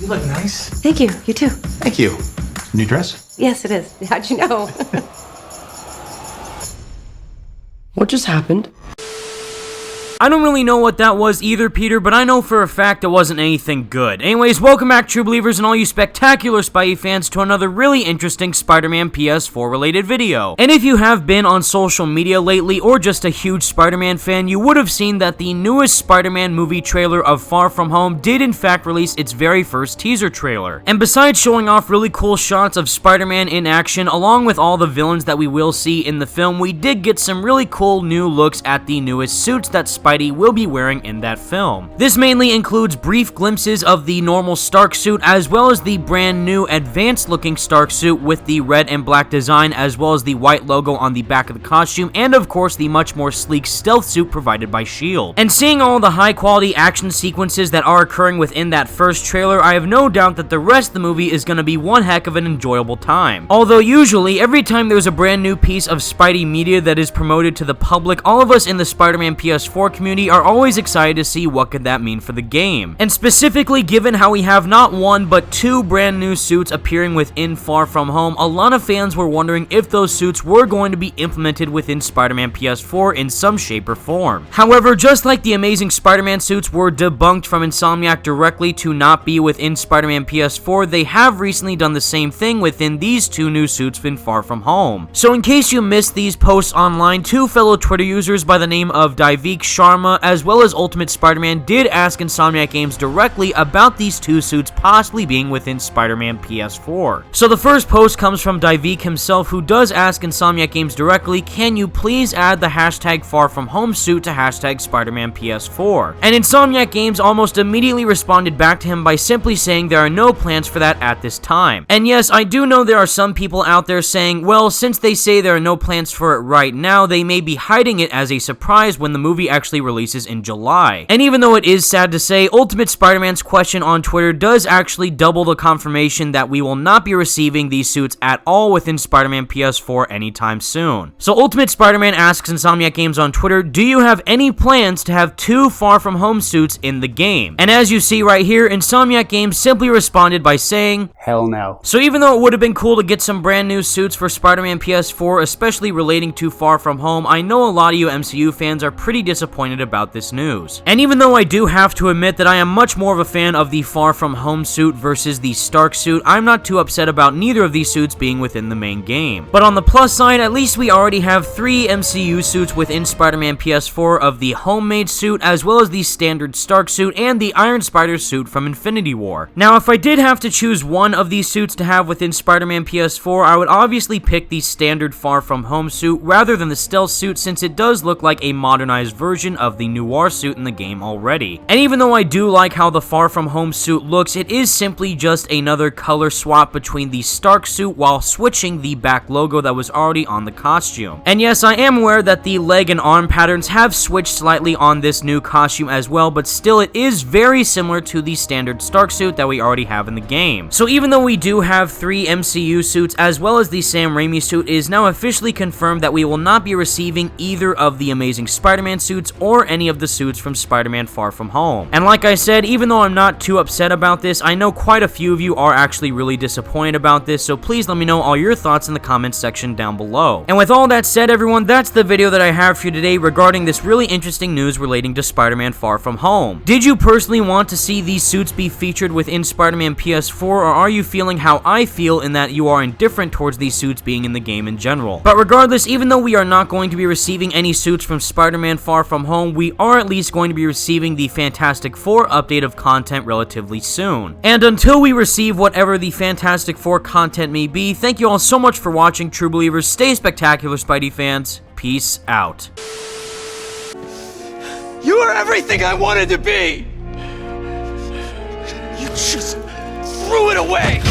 You look nice. Thank you. You too. Thank you. New dress? Yes, it is. How'd you know? What just happened? I don't really know what that was either, Peter, but I know for a fact it wasn't anything good. Anyways, welcome back, true believers and all you spectacular Spidey fans, to another really interesting Spider-Man PS4 related video. And if you have been on social media lately, or just a huge Spider-Man fan, you would have seen that the newest Spider-Man movie trailer of Far From Home did in fact release its very first teaser trailer. And besides showing off really cool shots of Spider-Man in action, along with all the villains that we will see in the film, we did get some really cool new looks at the newest suits that Spidey will be wearing in that film. This mainly includes brief glimpses of the normal Stark suit, as well as the brand new advanced looking Stark suit with the red and black design, as well as the white logo on the back of the costume, and of course the much more sleek stealth suit provided by S.H.I.E.L.D. And seeing all the high quality action sequences that are occurring within that first trailer, I have no doubt that the rest of the movie is going to be one heck of an enjoyable time. Although usually, every time there's a brand new piece of Spidey media that is promoted to the public, all of us in the Spider-Man PS4 community are always excited to see what could that mean for the game. And specifically, given how we have not one but two brand new suits appearing within Far From Home, a lot of fans were wondering if those suits were going to be implemented within Spider-Man PS4 in some shape or form. However, just like the Amazing Spider-Man suits were debunked from Insomniac directly to not be within Spider-Man PS4, they have recently done the same thing within these two new suits in Far From Home. So in case you missed these posts online, two fellow Twitter users by the name of Divik Sharma as well as Ultimate Spider-Man did ask Insomniac Games directly about these two suits possibly being within Spider-Man PS4. So the first post comes from Divik himself, who does ask Insomniac Games directly, can you please add the hashtag Far From Home suit to hashtag Spider-Man PS4? And Insomniac Games almost immediately responded back to him by simply saying there are no plans for that at this time. And yes, I do know there are some people out there saying, well, since they say there are no plans for it right now, they may be hiding it as a surprise when the movie actually releases in July. And even though it is sad to say, Ultimate Spider-Man's question on Twitter does actually double the confirmation that we will not be receiving these suits at all within Spider-Man PS4 anytime soon. So Ultimate Spider-Man asks Insomniac Games on Twitter, do you have any plans to have two Far From Home suits in the game? And as you see right here, Insomniac Games simply responded by saying, hell no. So even though it would have been cool to get some brand new suits for Spider-Man PS4, especially relating to Far From Home, I know a lot of you MCU fans are pretty disappointed about this news. And even though I do have to admit that I am much more of a fan of the Far From Home suit versus the Stark suit, I'm not too upset about neither of these suits being within the main game. But on the plus side, at least we already have 3 MCU suits within Spider-Man PS4 of the homemade suit, as well as the standard Stark suit and the Iron Spider suit from Infinity War. Now, if I did have to choose one of these suits to have within Spider-Man PS4, I would obviously pick the standard Far From Home suit rather than the stealth suit, since it does look like a modernized version of the noir suit in the game already. And even though I do like how the Far From Home suit looks, it is simply just another color swap between the Stark suit while switching the back logo that was already on the costume. And yes, I am aware that the leg and arm patterns have switched slightly on this new costume as well, but still it is very similar to the standard Stark suit that we already have in the game. So even though we do have 3 MCU suits as well as the Sam Raimi suit, it is now officially confirmed that we will not be receiving either of the Amazing Spider-Man suits or any of the suits from Spider-Man Far From Home. And like I said, even though I'm not too upset about this, I know quite a few of you are actually really disappointed about this, so please let me know all your thoughts in the comments section down below. And with all that said, everyone, that's the video that I have for you today regarding this really interesting news relating to Spider-Man Far From Home. Did you personally want to see these suits be featured within Spider-Man PS4, or are you feeling how I feel in that you are indifferent towards these suits being in the game in general? But regardless, even though we are not going to be receiving any suits from Spider-Man Far From Home, we are at least going to be receiving the Fantastic Four update of content relatively soon. And until we receive whatever the Fantastic Four content may be, thank you all so much for watching, true believers. Stay spectacular, Spidey fans. Peace out. You are everything I wanted to be! You just threw it away!